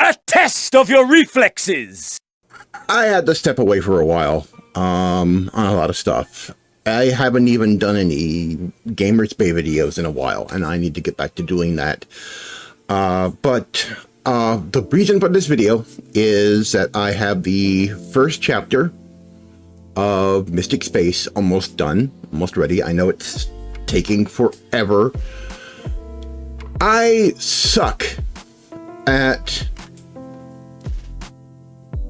A test of your reflexes! I had to step away for a while on a lot of stuff. I haven't even done any Gamers Bay videos in a while, and I need to get back to doing that. But the reason for this video is that I have the first chapter of Mystic Space almost done, almost ready. I know it's taking forever. I suck at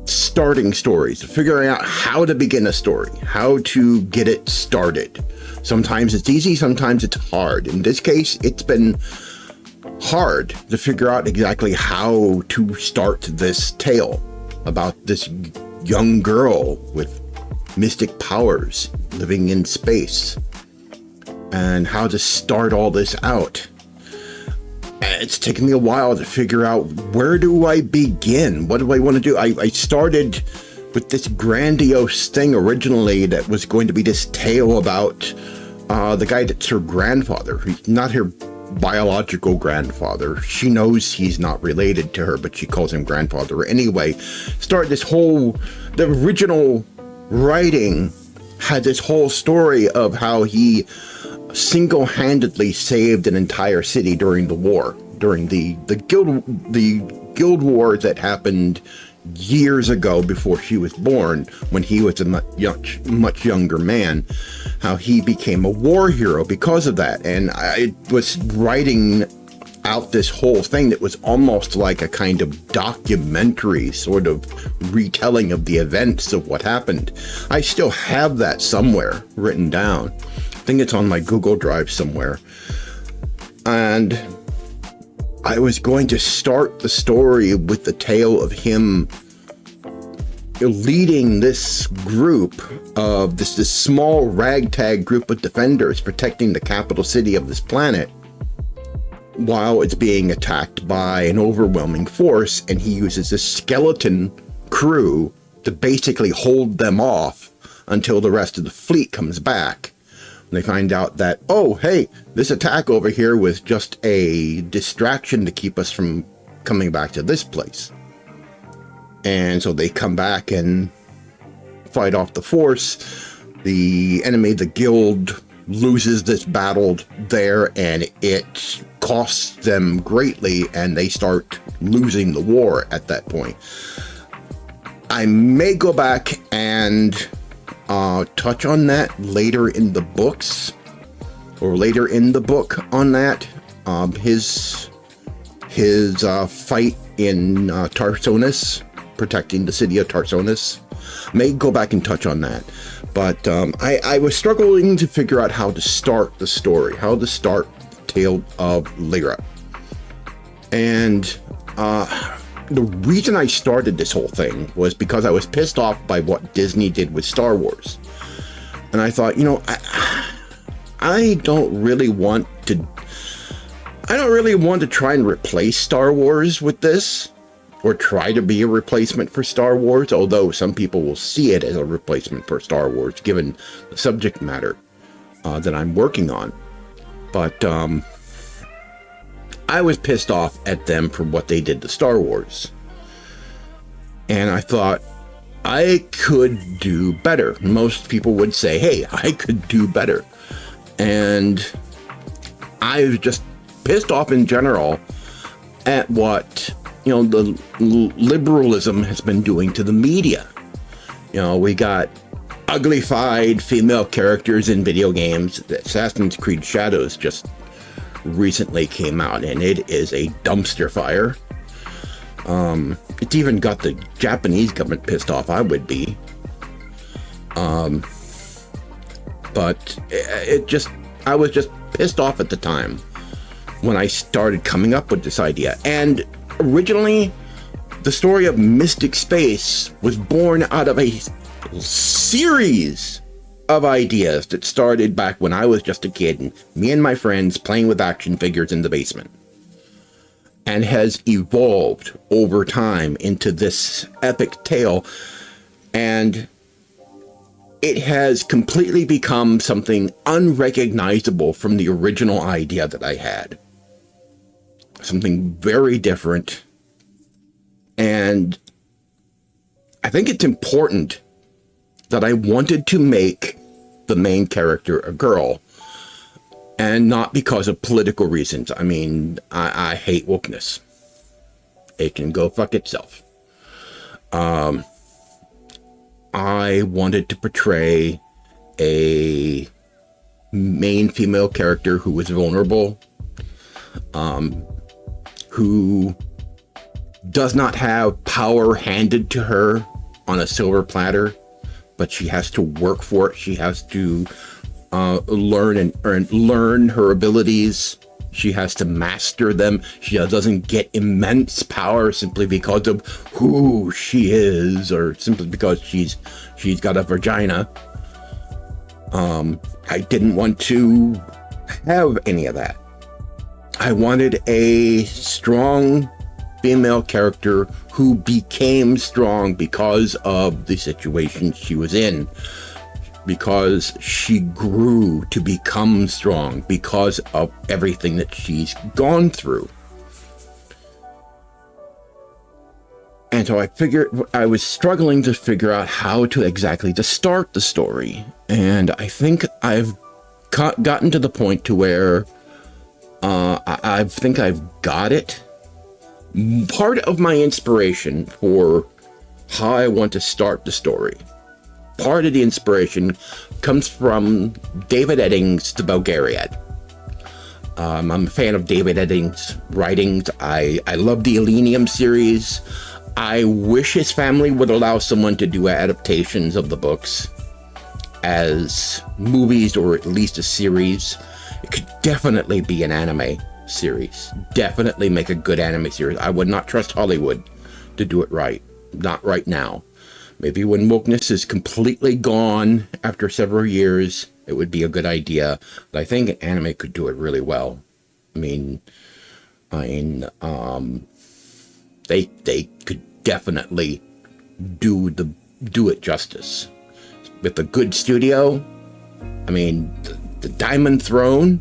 starting stories, figuring out how to begin a story, how to get it started. Sometimes it's easy, sometimes it's hard. In this case, it's been hard to figure out exactly how to start this tale about this young girl with mystic powers living in space and how to start all this out. It's taken me a while to figure out, where do I begin? What do I want to do? I started with this grandiose thing originally that was going to be this tale about the guy that's her grandfather. He's not her biological grandfather. She knows he's not related to her, but she calls him grandfather anyway. Started this whole, the original writing had this whole story of how he single-handedly saved an entire city during the war, during the guild war that happened years ago before she was born, when he was a much younger man, how he became a war hero because of that. And I was writing out this whole thing that was almost like a kind of documentary sort of retelling of the events of what happened. I still have that somewhere written down. I think it's on my Google Drive somewhere. And I was going to start the story with the tale of him leading this group of this small ragtag group of defenders protecting the capital city of this planet while it's being attacked by an overwhelming force, and he uses this skeleton crew to basically hold them off until the rest of the fleet comes back. They find out that, oh, hey, this attack over here was just a distraction to keep us from coming back to this place. And so they come back and fight off the force. The enemy, the guild, loses this battle there, and it costs them greatly, and they start losing the war at that point. I may go back and touch on that later in the books, or later in the book on that. His fight in Tarsonis, protecting the city of Tarsonis. May go back and touch on that. But I was struggling to figure out how to start the story, how to start the tale of Lyra. And the reason I started this whole thing was because I was pissed off by what Disney did with Star Wars. And I thought, you know, I don't really want to try and replace Star Wars with this, or try to be a replacement for Star Wars, although some people will see it as a replacement for Star Wars, given the subject matter that I'm working on. But I was pissed off at them for what they did to Star Wars. And I thought, I could do better. Most people would say, hey, I could do better. And I was just pissed off in general at what, you know, the liberalism has been doing to the media. You know, we got uglified female characters in video games. Assassin's Creed Shadows just recently came out, and it is a dumpster fire. It's even got the Japanese government pissed off. I would be. But I was just pissed off at the time when I started coming up with this idea. And originally, the story of Mystic Space was born out of a series of ideas that started back when I was just a kid, and me and my friends playing with action figures in the basement, and has evolved over time into this epic tale. And it has completely become something unrecognizable from the original idea that I had. Something very different, And I think it's important that I wanted to make the main character a girl, and not because of political reasons. I mean, I hate wokeness. It can go fuck itself. I wanted to portray a main female character who was vulnerable, who does not have power handed to her on a silver platter, but she has to work for it. She has to learn her abilities. She has to master them. She doesn't get immense power simply because of who she is, or simply because she's got a vagina. I didn't want to have any of that. I wanted a strong female character who became strong because of the situation she was in, because she grew to become strong because of everything that she's gone through. And so I was struggling to figure out how to exactly to start the story. And I think I've gotten to the point to where I think I've got it. Part of my inspiration for how I want to start the story, part of the inspiration comes from David Eddings' The Bulgariad. I'm a fan of David Eddings' writings. I love the Imbelino series. I wish his family would allow someone to do adaptations of the books as movies, or at least a series. It could definitely be an anime series. Definitely make a good anime series. I would not trust Hollywood to do it right. Not right now. Maybe when wokeness is completely gone after several years, it would be a good idea. But I think anime could do it really well. I mean, they could definitely do it justice with a good studio. I mean, the Diamond Throne.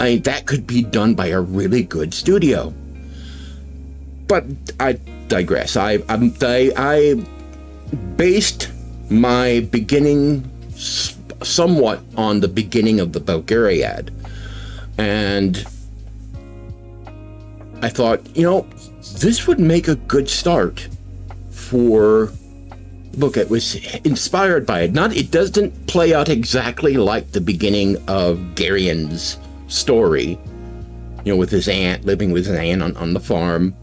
I mean, that could be done by a really good studio. But I digress. I based my beginning somewhat on the beginning of the Bulgariad. And I thought, this would make a good start for... Look, it was inspired by it. It doesn't play out exactly like the beginning of Garion's story, with his aunt, living with his aunt on the farm,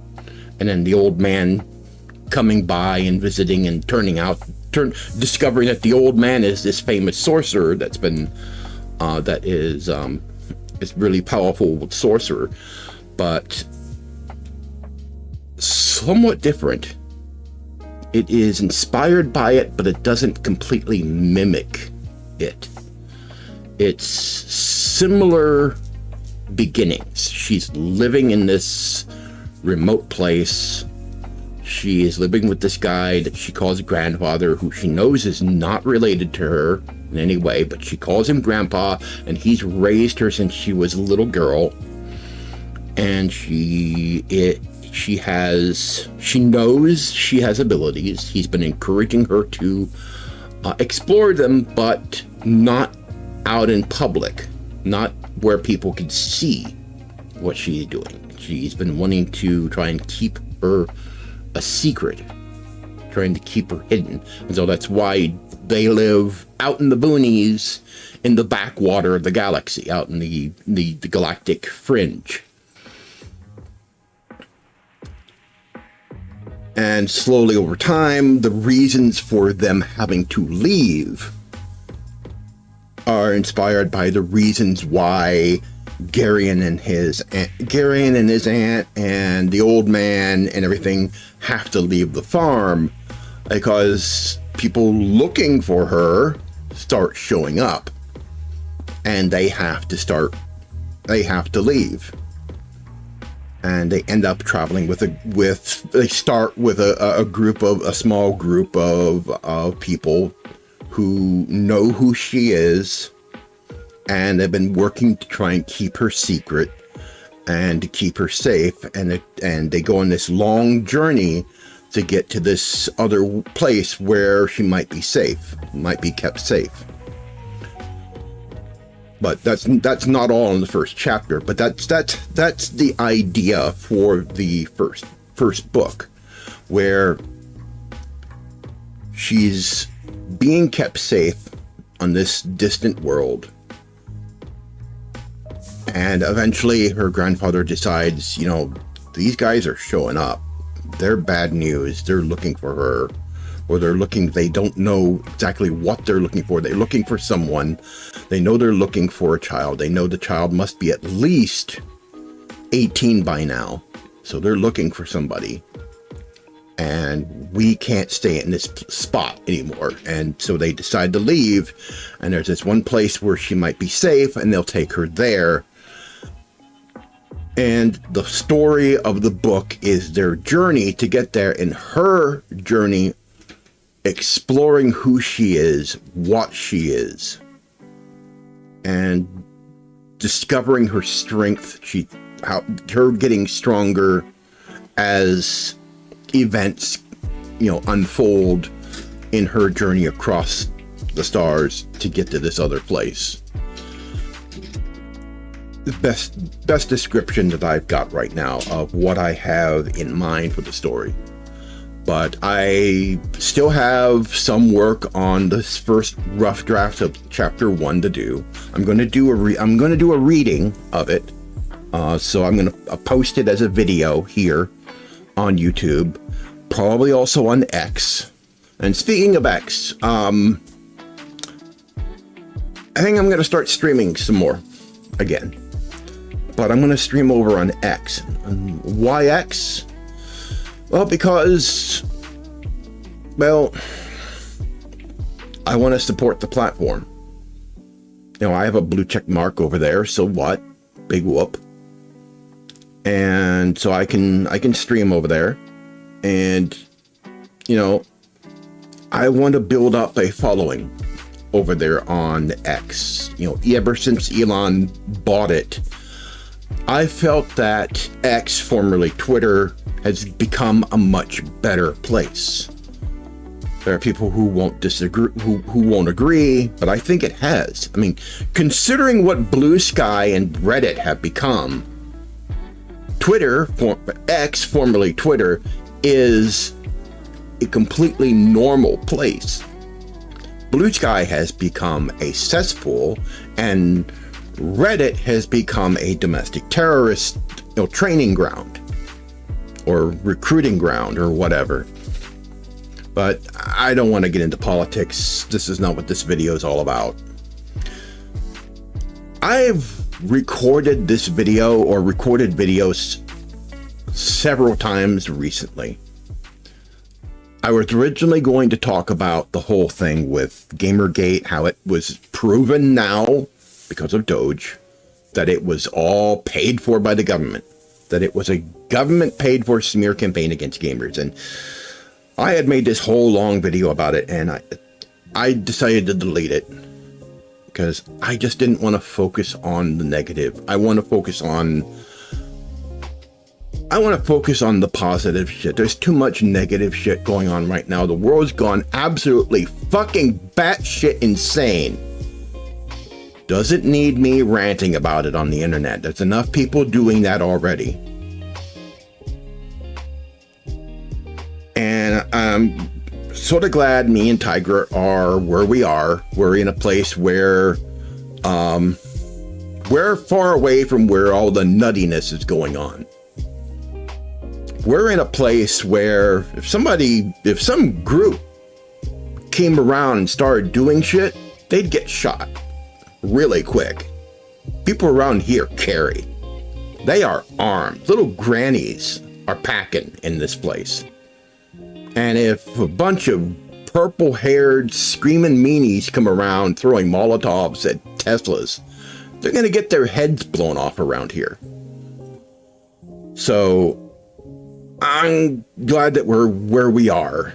and then the old man coming by and visiting and discovering that the old man is this famous sorcerer that is really powerful sorcerer, but somewhat different. It is inspired by it, but it doesn't completely mimic it. It's similar beginnings. She's living in this remote place. She is living with this guy that she calls grandfather, who she knows is not related to her in any way, but she calls him grandpa, and he's raised her since she was a little girl. And she knows she has abilities. He's been encouraging her to explore them, but not out in public, not where people can see what she's doing. She's been wanting to try and keep her a secret, trying to keep her hidden. And so that's why they live out in the boonies, in the backwater of the galaxy, out in the galactic fringe. And slowly over time, the reasons for them having to leave are inspired by the reasons why Garion and his aunt and the old man and everything have to leave the farm, because people looking for her start showing up, and they have to leave. And they end up traveling they start with a small group of people who know who she is, and they've been working to try and keep her secret. and to keep her safe. And they go on this long journey to get to this other place where she might be safe, might be kept safe. But that's not all in the first chapter. But that's the idea for the first book, where she's being kept safe on this distant world. And eventually her grandfather decides, you know, these guys are showing up. They're bad news. They're looking for her. Or they don't know exactly what they're looking for. They're looking for someone. They know they're looking for a child. They know the child must be at least 18 by now. So they're looking for somebody. And we can't stay in this spot anymore. And so they decide to leave. And there's this one place where she might be safe, and they'll take her there. And the story of the book is their journey to get there, and her journey exploring who she is, what she is, and discovering her strength, her getting stronger as events, you know, unfold in her journey across the stars to get to this other place. The best description that I've got right now of what I have in mind for the story. But I still have some work on this first rough draft of chapter 1 to do. I'm going to do a reading of it. So I'm going to post it as a video here on YouTube, probably also on X. And speaking of X, I think I'm going to start streaming some more again. But I'm going to stream over on X. And why X? Well, because, well, I want to support the platform. You know, I have a blue check mark over there, so what? Big whoop. And so I can stream over there. And, you know, I want to build up a following over there on X. You know, ever since Elon bought it, I felt that X, formerly Twitter, has become a much better place. There are people who won't disagree, who won't agree, but I think it has. I mean, considering what Blue Sky and Reddit have become, Twitter, X, formerly Twitter, is a completely normal place. Blue Sky has become a cesspool, and Reddit has become a domestic terrorist, you know, training ground or recruiting ground or whatever. But I don't want to get into politics. This is not what this video is all about. I've recorded this video or recorded videos several times recently. I was originally going to talk about the whole thing with Gamergate, how it was proven now, because of Doge, that it was all paid for by the government, that it was a government paid for smear campaign against gamers. And I had made this whole long video about it, and I decided to delete it because I just didn't want to focus on the negative. I want to focus on the positive shit. There's too much negative shit going on right now. The world's gone absolutely fucking batshit insane. Doesn't need me ranting about it on the internet. There's enough people doing that already. And I'm sort of glad me and Tygra are where we are. We're in a place where we're far away from where all the nuttiness is going on. We're in a place where if some group came around and started doing shit, they'd get shot really quick. People around here carry. They are armed. Little grannies are packing in this place. And if a bunch of purple-haired screaming meanies come around throwing Molotovs at Teslas, they're going to get their heads blown off around here. So I'm glad that we're where we are,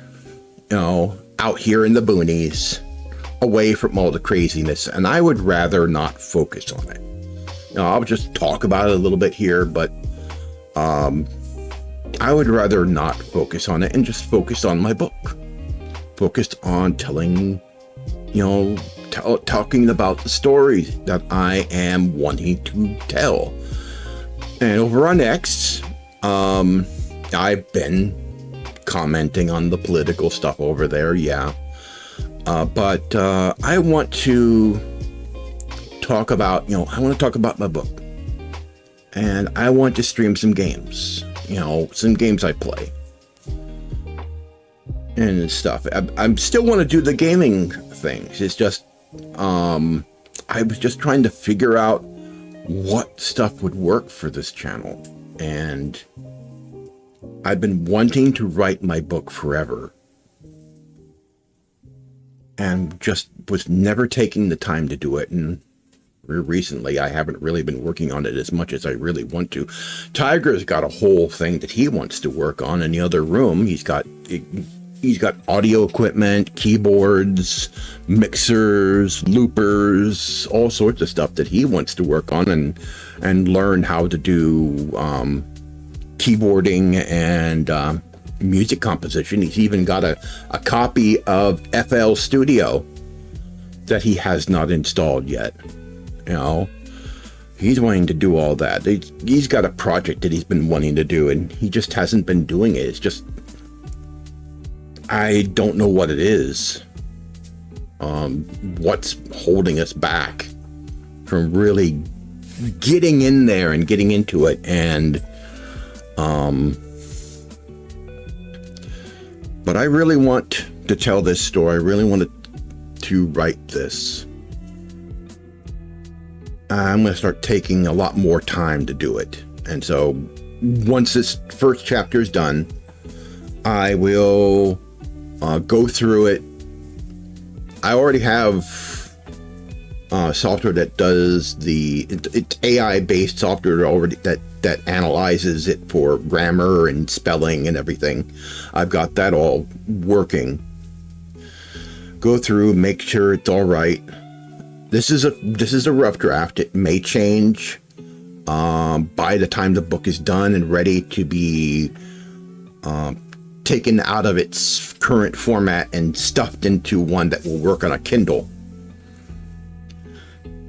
you know, out here in the boonies, away from all the craziness, and I would rather not focus on it. I'll just talk about it a little bit here, but I would rather not focus on it and just focus on my book. Focused on telling, talking about the stories that I am wanting to tell. And over on X, I've been commenting on the political stuff over there, yeah. But I want to talk about, my book. And I want to stream some games, some games I play. And stuff. I still want to do the gaming things. It's just, I was just trying to figure out what stuff would work for this channel. And I've been wanting to write my book forever. And just was never taking the time to do it. And recently, I haven't really been working on it as much as I really want to. Tygra's got a whole thing that he wants to work on in the other room. He's got audio equipment, keyboards, mixers, loopers, all sorts of stuff that he wants to work on and learn how to do keyboarding and music composition. He's even got a copy of FL Studio that he has not installed yet. He's wanting to do all that. He's got a project that he's been wanting to do, and he just hasn't been doing it. It's just, I don't know what it is. What's holding us back from really getting in there and getting into it. And, but I really want to tell this story. I really wanted to write this. I'm going to start taking a lot more time to do it. And so once this first chapter is done, I will go through it. I already have software that does it's AI-based software already that analyzes it for grammar and spelling and everything. I've got that all working. Go through, make sure it's all right. This is a rough draft. It may change by the time the book is done and ready to be taken out of its current format and stuffed into one that will work on a Kindle.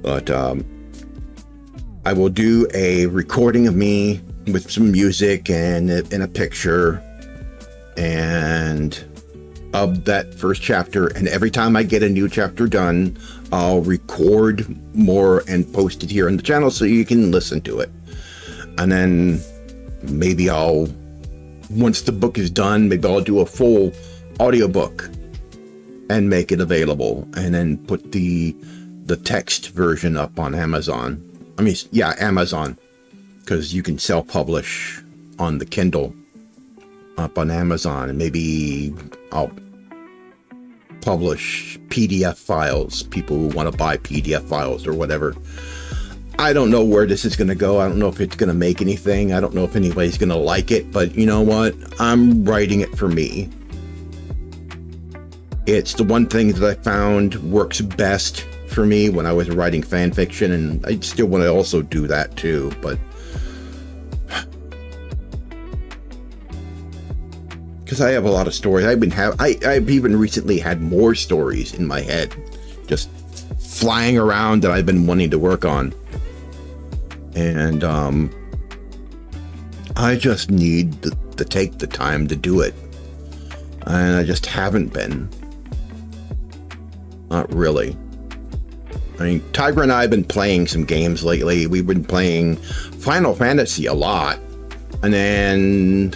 But I will do a recording of me with some music and a picture and of that first chapter. And every time I get a new chapter done, I'll record more and post it here on the channel so you can listen to it. And then maybe once the book is done, maybe I'll do a full audiobook and make it available, and then put the text version up on Amazon. Amazon, because you can self-publish on the Kindle up on Amazon, and maybe I'll publish PDF files, people who want to buy PDF files or whatever. I don't know where this is going to go. I don't know if it's going to make anything. I don't know if anybody's going to like it, but you know what? I'm writing it for me. It's the one thing that I found works best for me when I was writing fan fiction, and I still want to also do that too, but because I have a lot of stories. I've even recently had more stories in my head just flying around that I've been wanting to work on. And I just need to take the time to do it. And I just haven't been. Not really. I mean, Tygra and I have been playing some games lately. We've been playing Final Fantasy a lot. And then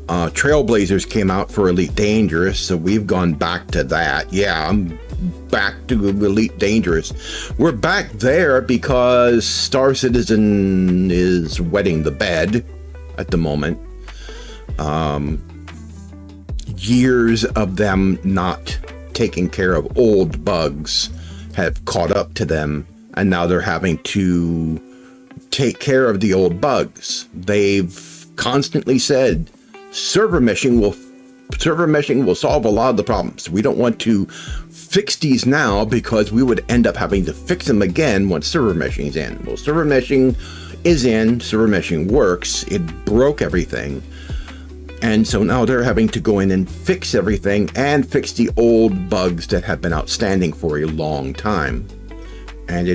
Trailblazers came out for Elite Dangerous, so we've gone back to that. Yeah, I'm back to Elite Dangerous. We're back there because Star Citizen is wetting the bed at the moment. Years of them not taking care of old bugs have caught up to them, and now they're having to take care of the old bugs. They've constantly said server meshing will server meshing will solve a lot of the problems. We don't want to fix these now because we would end up having to fix them again once server meshing is in. Well, server meshing is in, server meshing works, it broke everything. And so now they're having to go in and fix everything and fix the old bugs that have been outstanding for a long time. And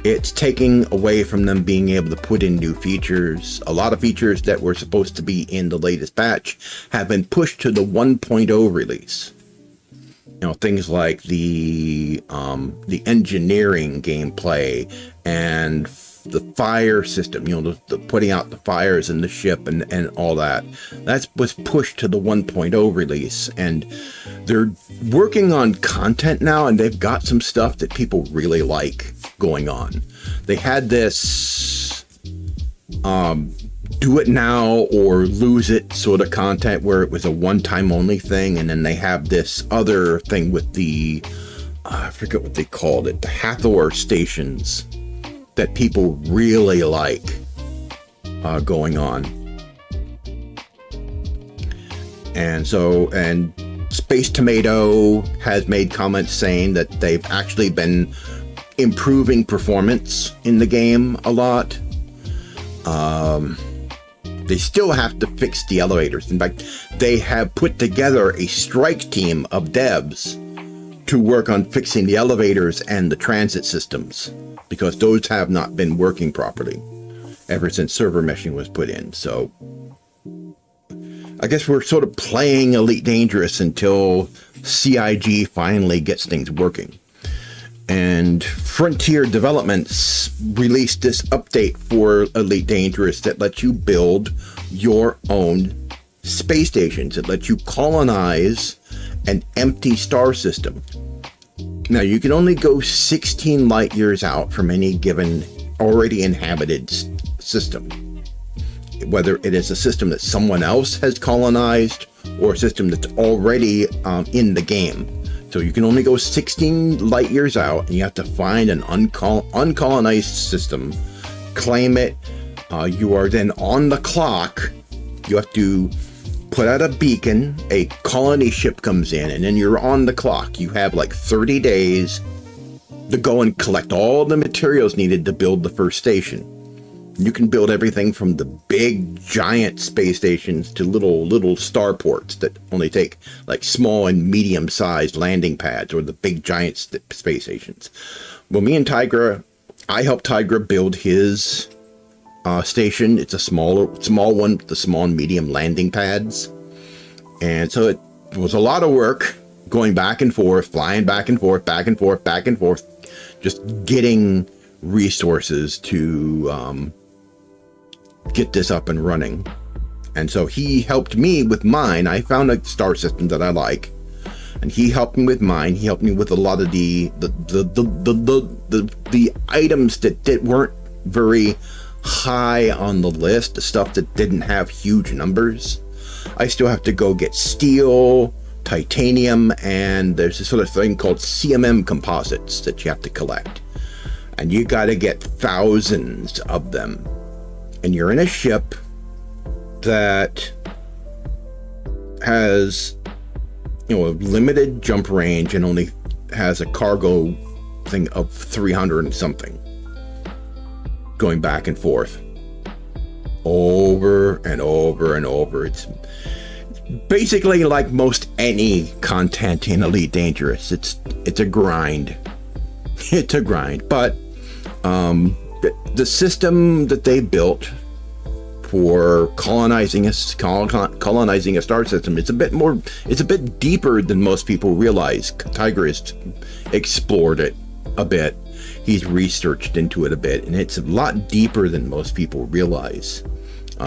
it's taking away from them being able to put in new features. A lot of features that were supposed to be in the latest patch have been pushed to the 1.0 release. You know, things like the engineering gameplay and the fire system, you know, the putting out the fires in the ship and all that. That was pushed to the 1.0 release, and they're working on content now, and they've got some stuff that people really like going on. They had this do it now or lose it sort of content where it was a one-time only thing, and then they have this other thing with the I forget what they called it, the Hathor stations that people really like going on. And Space Tomato has made comments saying that they've actually been improving performance in the game a lot. They still have to fix the elevators. In fact, they have put together a strike team of devs to work on fixing the elevators and the transit systems, because those have not been working properly ever since server meshing was put in. So I guess we're sort of playing Elite Dangerous until CIG finally gets things working. And Frontier Developments released this update for Elite Dangerous that lets you build your own space stations. It lets you colonize an empty star system. Now, you can only go 16 light years out from any given already inhabited system, whether it is a system that someone else has colonized or a system that's already in the game. So you can only go 16 light years out, and you have to find an uncolonized system, claim it. You are then on the clock. You have to put out a beacon, a colony ship comes in, and then you're on the clock. You have like 30 days to go and collect all the materials needed to build the first station. You can build everything from the big giant space stations to little starports that only take like small and medium sized landing pads, or the big giant space stations. Well, me and Tygra, I helped Tygra build his station. It's a small one with the small and medium landing pads. And so it was a lot of work going back and forth, flying back and forth, just getting resources to get this up and running. And so he helped me with mine. I found a star system that I like, and he helped me with mine. He helped me with a lot of the items that weren't very high on the list, the stuff that didn't have huge numbers. I still have to go get steel, titanium, and there's this sort of thing called CMM composites that you have to collect. And you got to get thousands of them. And you're in a ship that has, a limited jump range and only has a cargo thing of 300 and something. Going back and forth. Over and over and over. It's basically like most any content in Elite Dangerous. It's a grind. It's a grind. But the system that they built for colonizing a star system, it's a bit deeper than most people realize. Tygra has explored it a bit. He's researched into it a bit, and it's a lot deeper than most people realize.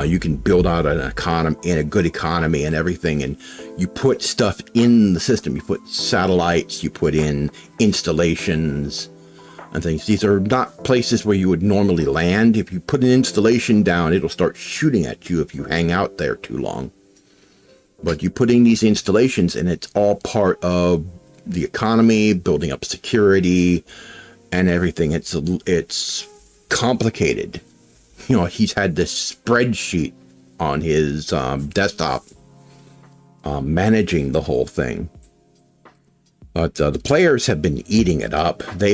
You can build out an economy, and a good economy and everything, and you put stuff in the system. You put satellites, you put in installations and things. These are not places where you would normally land. If you put an installation down, it'll start shooting at you if you hang out there too long. But you put in these installations, and it's all part of the economy, building up security and everything. It's complicated. He's had this spreadsheet on his desktop, managing the whole thing. But the players have been eating it up. They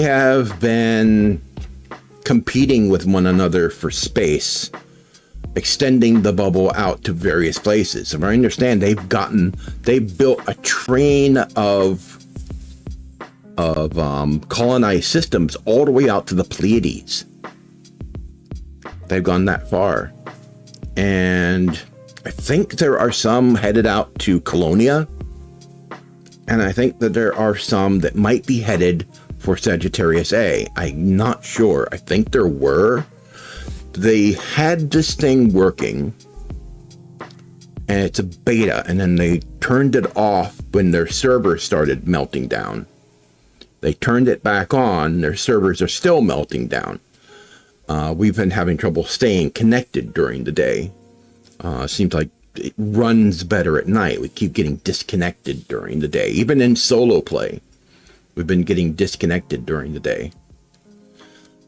have been competing with one another for space, extending the bubble out to various places. If I understand, they've built a train of colonized systems all the way out to the Pleiades. They've gone that far. And I think there are some headed out to Colonia. And I think that there are some that might be headed for Sagittarius A. I'm not sure. I think there were. They had this thing working, and it's a beta, and then they turned it off when their server started melting down. They turned it back on. Their servers are still melting down. We've been having trouble staying connected during the day. Seems like it runs better at night. We keep getting disconnected during the day. Even in solo play, we've been getting disconnected during the day.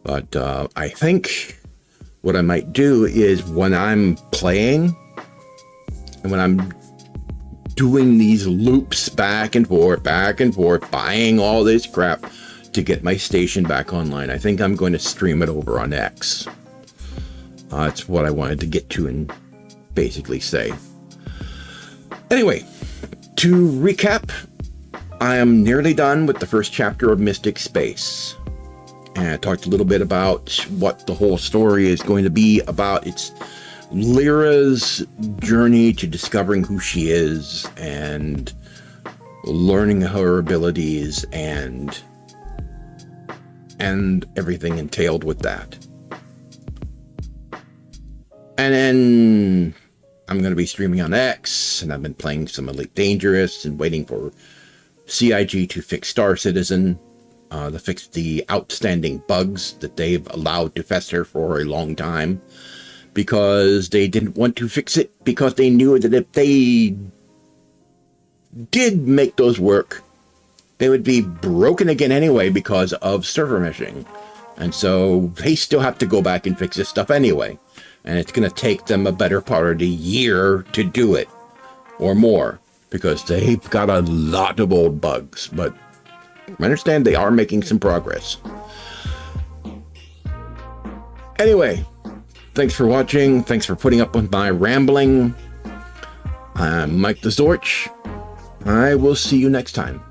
But I think what I might do is when I'm playing and when I'm doing these loops back and forth, buying all this crap to get my station back online, I think I'm going to stream it over on X. That's what I wanted to get to and basically say. Anyway, to recap, I am nearly done with the first chapter of Mystic Space. And I talked a little bit about what the whole story is going to be about. It's Lyra's journey to discovering who she is and learning her abilities and everything entailed with that. And then I'm going to be streaming on X, and I've been playing some Elite Dangerous and waiting for CIG to fix Star Citizen, to fix the outstanding bugs that they've allowed to fester for a long time, because they didn't want to fix it, because they knew that if they did make those work, they would be broken again anyway because of server meshing. And so they still have to go back and fix this stuff anyway. And it's going to take them a better part of a year to do it, or more, because they've got a lot of old bugs. But I understand they are making some progress. Anyway, thanks for watching. Thanks for putting up with my rambling. I'm Mike TheZorch. I will see you next time.